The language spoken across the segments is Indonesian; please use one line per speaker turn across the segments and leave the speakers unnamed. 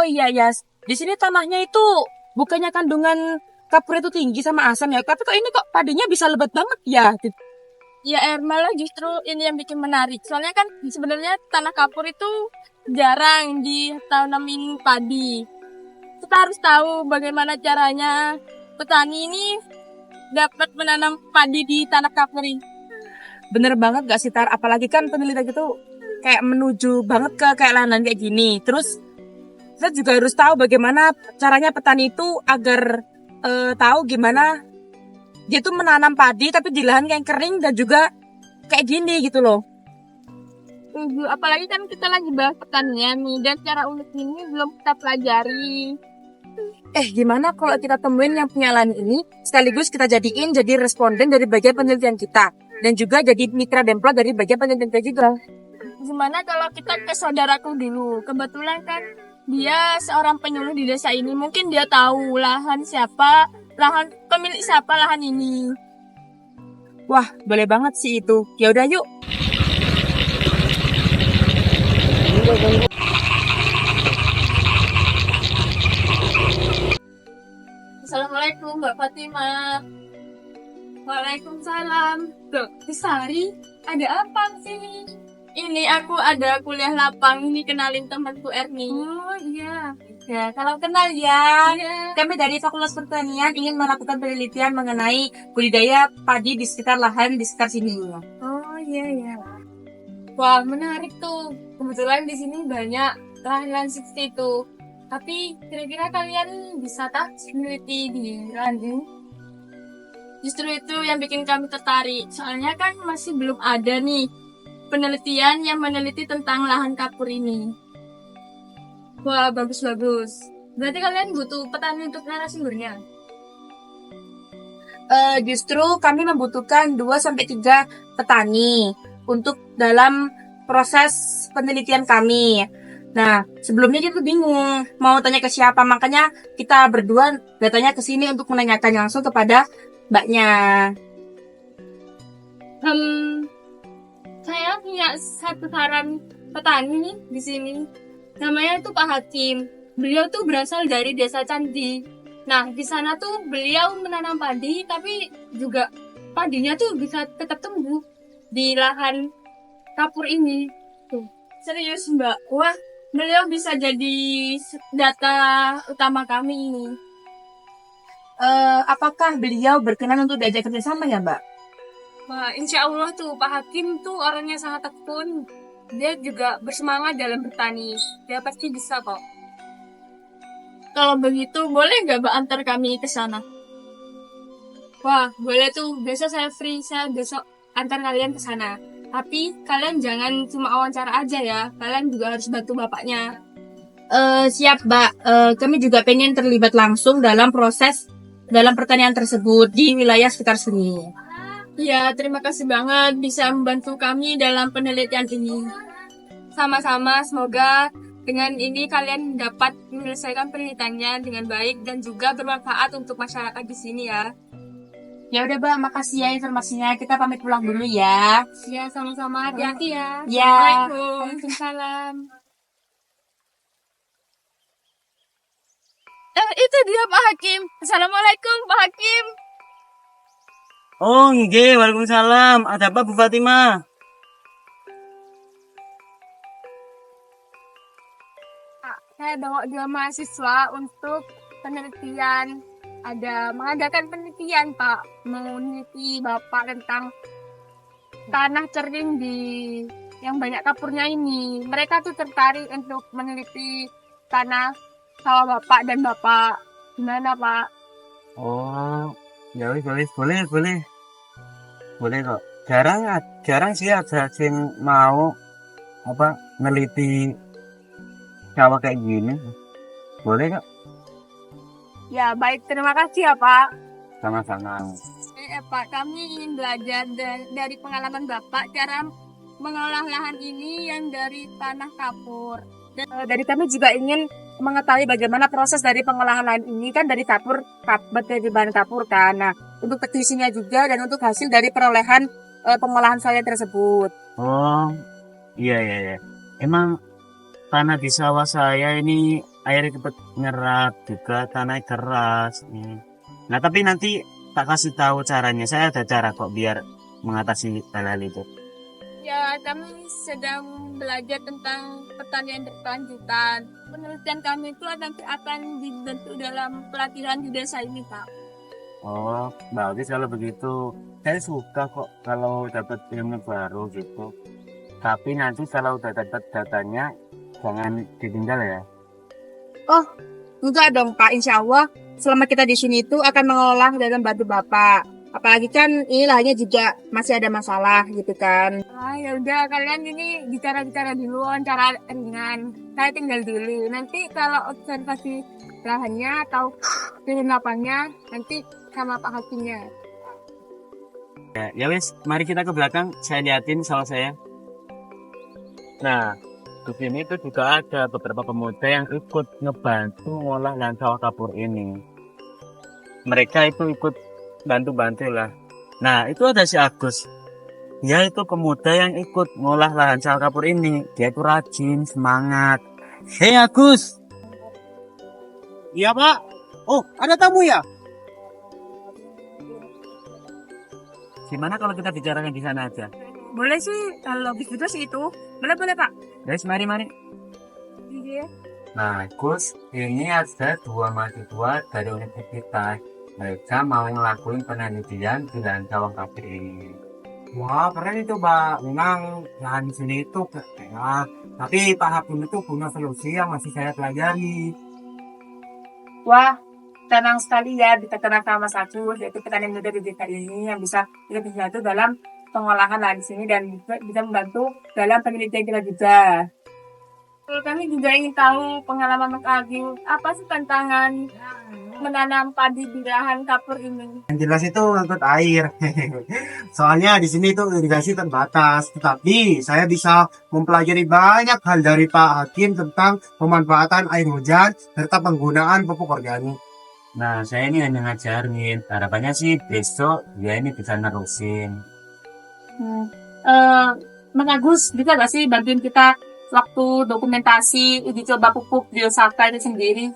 Oh iya ya, di sini tanahnya itu bukannya kandungan kapur itu tinggi sama asam ya, tapi kok ini kok padinya bisa lebat banget ya?
Ya, malah justru ini yang bikin menarik. Soalnya kan sebenarnya tanah kapur itu jarang ditanamin padi. Kita harus tahu bagaimana caranya petani ini dapat menanam padi di tanah kapur ini.
Bener banget gak sih Tar? Apalagi kan penelitian itu kayak menuju banget ke kayak lahan kayak gini. Terus kita juga harus tahu bagaimana caranya petani itu agar tahu gimana dia tuh menanam padi tapi di lahan yang kering dan juga kayak gini gitu loh.
Apalagi kan kita lagi bahas pertanian nih, dan cara unik ini belum kita pelajari.
Gimana kalau kita temuin yang punya lahan ini, sekaligus kita jadiin jadi responden dari bagian penelitian kita. Dan juga jadi mitra demplo dari bagian penelitian kita juga.
Gimana kalau kita ke saudaraku dulu? Kebetulan kan dia seorang penyuluh di desa ini. Mungkin dia tahu pemilik siapa lahan ini.
Wah, boleh banget sih itu. Ya udah yuk.
Assalamualaikum Mbak Fatimah. Waalaikumsalam. Tuh, Sari, ada apa sih? Ini aku ada kuliah lapang, ini kenalin temanku Erni.
Oh iya. Ya, kalau kenal ya. Kami dari Fakultas Pertanian ingin melakukan penelitian mengenai budidaya padi di sekitar lahan di sekitar sini.
Oh iya ya. Wah, menarik tuh. Kebetulan di sini banyak lahan-lahan seperti itu. Tapi kira-kira kalian bisa tak meneliti di lahan ini? Justru itu yang bikin kami tertarik. Soalnya kan masih belum ada nih penelitian yang meneliti tentang lahan kapur ini. Wah, bagus-bagus. Berarti kalian butuh petani untuk narasumbernya?
Justru kami membutuhkan 2 sampai 3 petani untuk dalam proses penelitian kami. Nah, sebelumnya kita tuh bingung mau tanya ke siapa, makanya kita berdua datanya ke sini untuk menanyakan langsung kepada mbaknya.
Saya punya satu saran petani nih di sini. Namanya tuh Pak Hakim. Beliau tuh berasal dari Desa Candi. Nah, di sana tuh beliau menanam padi, tapi juga padinya tuh bisa tetap tumbuh di lahan kapur ini. Tuh. Serius, Mbak. Wah, beliau bisa jadi data utama kami ini.
Apakah beliau berkenan untuk diajak kerjasama ya, Mbak?
Wah, insya Allah tuh Pak Hakim tuh orangnya sangat tekun. Dia juga bersemangat dalam bertani. Dia pasti bisa kok. Kalau begitu, boleh nggak Mbak antar kami ke sana? Wah, boleh tuh. Besok saya free. Saya besok antar kalian ke sana. Tapi kalian jangan cuma wawancara aja ya. Kalian juga harus bantu bapaknya.
Siap, Mbak. Kami juga pengen terlibat langsung dalam proses dalam pertanian tersebut di wilayah sekitar sini.
Ya, terima kasih banget bisa membantu kami dalam penelitian ini. Sama-sama, semoga dengan ini kalian dapat menyelesaikan penelitiannya dengan baik dan juga bermanfaat untuk masyarakat di sini ya.
Ya udah, Mbak, makasih ya informasinya. Kita pamit pulang dulu ya.
Ya, sama-sama. Hati-hati ya.
Ya.
Assalamualaikum. Waalaikumsalam. Itu dia Pak Hakim. Assalamualaikum Pak Hakim.
Oh, nggih, waalaikumsalam. Ada apa Bu Fatimah?
Pak, saya bawa 2 mahasiswa untuk penelitian. Ada mengadakan penelitian Pak. Meneliti Bapak tentang tanah kering di yang banyak kapurnya ini. Mereka tuh tertarik untuk meneliti tanah sawah Bapak dan Bapak. Gimana Pak?
Oh, ya wis, boleh kok. Jarang sih ada yang mau apa neliti sawah kayak gini. Boleh kok,
Ya baik, terima kasih ya Pak.
sama-sama.
Pak, kami ingin belajar dari pengalaman Bapak cara mengolah lahan ini yang dari tanah kapur.
Dari kami juga ingin mengetahui bagaimana proses dari pengolahan lahan ini kan dari dari bahan kapur kan. Nah, untuk teknisinya juga dan untuk hasil dari perolehan pengolahan sawah tersebut.
Oh, iya. Emang tanah di sawah saya ini airnya cepet nyerap juga, tanahnya keras. Nah tapi nanti tak kasih tahu caranya. Saya ada cara kok biar mengatasi hal-hal itu.
Ya, kami sedang belajar tentang pertanian berkelanjutan. Penelitian kami itu nanti akan dibentuk dalam pelatihan di desa ini, Pak.
Oh, bagus kalau begitu. Saya suka kok kalau dapat ilmu baru gitu. Tapi nanti kalau udah dapat datanya, jangan ditinggal ya.
Oh, enggak dong Pak, insya Allah selama kita di sini itu akan mengolah dan membantu Bapak. Apalagi kan ini lahannya juga masih ada masalah gitu kan.
Ah, ya udah kalian ini bicara-bicara dulu, wawancara ringan. Saya tinggal dulu. Nanti kalau observasi lahannya atau turun lapangnya, nanti sama Pak Hakimnya.
Ya wes, mari kita ke belakang. Saya liatin sawah saya. Nah, di sini tuh juga ada beberapa pemuda yang ikut ngebantu ngolah lahan sawah kapur ini. Mereka itu ikut bantu-bantu lah. Nah, itu ada si Agus. Dia itu pemuda yang ikut ngolah lahan sawah kapur ini. Dia itu rajin, semangat. Hei Agus. Iya Pak. Oh, ada tamu ya? Gimana kalau kita bicarakan di sana aja?
Boleh sih, kalau begitu sih itu. Boleh Pak.
Guys, mari.
Iya.
Nah, Gus, ini ada dua mahasiswa dari universitas. Mereka mau ngelakuin penelitian di lahan sawah kapur ini. Wah, keren itu, Pak. Memang lahan di sini itu enak. Tapi Pak Hakim itu punya solusi yang masih saya pelajari.
Wah, tenang sekali ya bisa kenal sama Mas Agus, yaitu petani muda di desa ini yang bisa membantu dalam pengolahan lahan di sini dan bisa membantu dalam penelitian kita juga.
Kami juga ingin tahu pengalaman Mas Agil. Apa sih tantangan menanam padi di lahan kapur ini?
Yang jelas itu ngangkut air. Soalnya di sini itu irigasi terbatas. Tetapi saya bisa mempelajari banyak hal dari Pak Hakim tentang pemanfaatan air hujan serta penggunaan pupuk organik. Nah, saya ini hanya ngajarin. Harapannya sih besok dia ini bisa nerusin.
Mas Agus, bisa gak sih bantuin kita waktu dokumentasi uji coba pupuk Biosaka itu sendiri?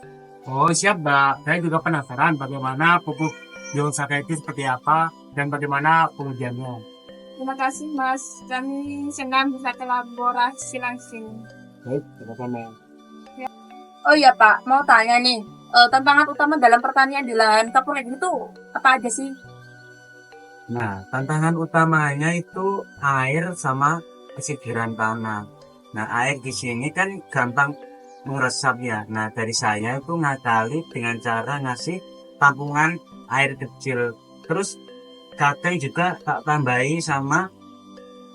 Oh siap Mbak, saya juga penasaran bagaimana pupuk Biosaka itu seperti apa dan bagaimana pengujiannya.
Terima kasih Mas. Kami senang bisa kolaborasi langsung.
Baik, sama-sama.
Oh iya Pak, mau tanya nih, tantangan utama dalam pertanian di lahan kapur itu apa aja sih?
Nah, tantangan utamanya itu air sama kesidiran tanah. Nah, air di sini kan gampang meresap ya. Nah, dari saya itu ngakali dengan cara ngasih tampungan air kecil. Terus kadang juga tak tambahi sama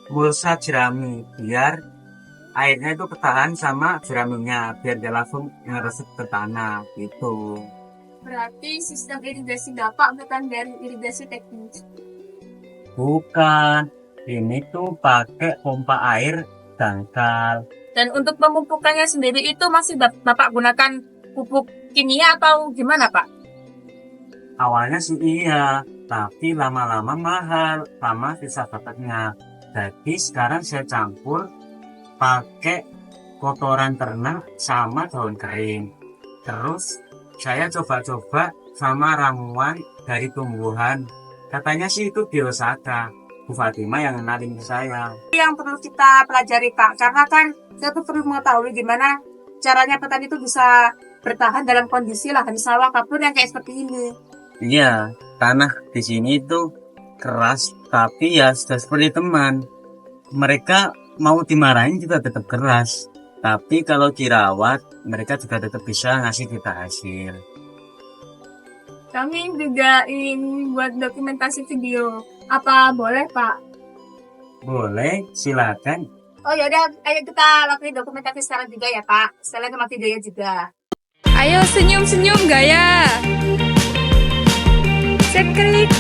mulsa jerami biar airnya itu ketahan sama jeraminya biar dia langsung ngeresep ke tanah gitu.
Berarti sistem irigasi Bapak bukan dari irigasi teknis.
Bukan, ini tuh pakai pompa air dangkal.
Dan untuk pemupukannya sendiri itu masih Bapak gunakan pupuk kimia atau gimana Pak?
Awalnya sih iya, tapi lama-lama mahal sama sisa pataknya. Jadi sekarang saya campur pakai kotoran ternak sama daun kering. Terus saya coba-coba sama ramuan dari tumbuhan. Katanya sih itu Biosaka. Bu Fatima yang kenalin ke saya.
Yang perlu kita pelajari Pak, karena kan kita tuh perlu mengetahui gimana caranya petani itu bisa bertahan dalam kondisi lahan sawah kapur yang kayak seperti ini.
Iya, tanah di sini itu keras, tapi ya sudah seperti teman. Mereka mau dimarahin juga tetap keras. Tapi kalau dirawat, mereka juga tetap bisa ngasih kita hasil.
Kami juga ingin buat dokumentasi video. Apa boleh Pak?
Boleh, silakan.
Oh yaudah, ayo kita lakuin dokumentasi sekarang juga ya Pak, sekalian sama videonya juga.
Ayo senyum-senyum gaya. Seklik.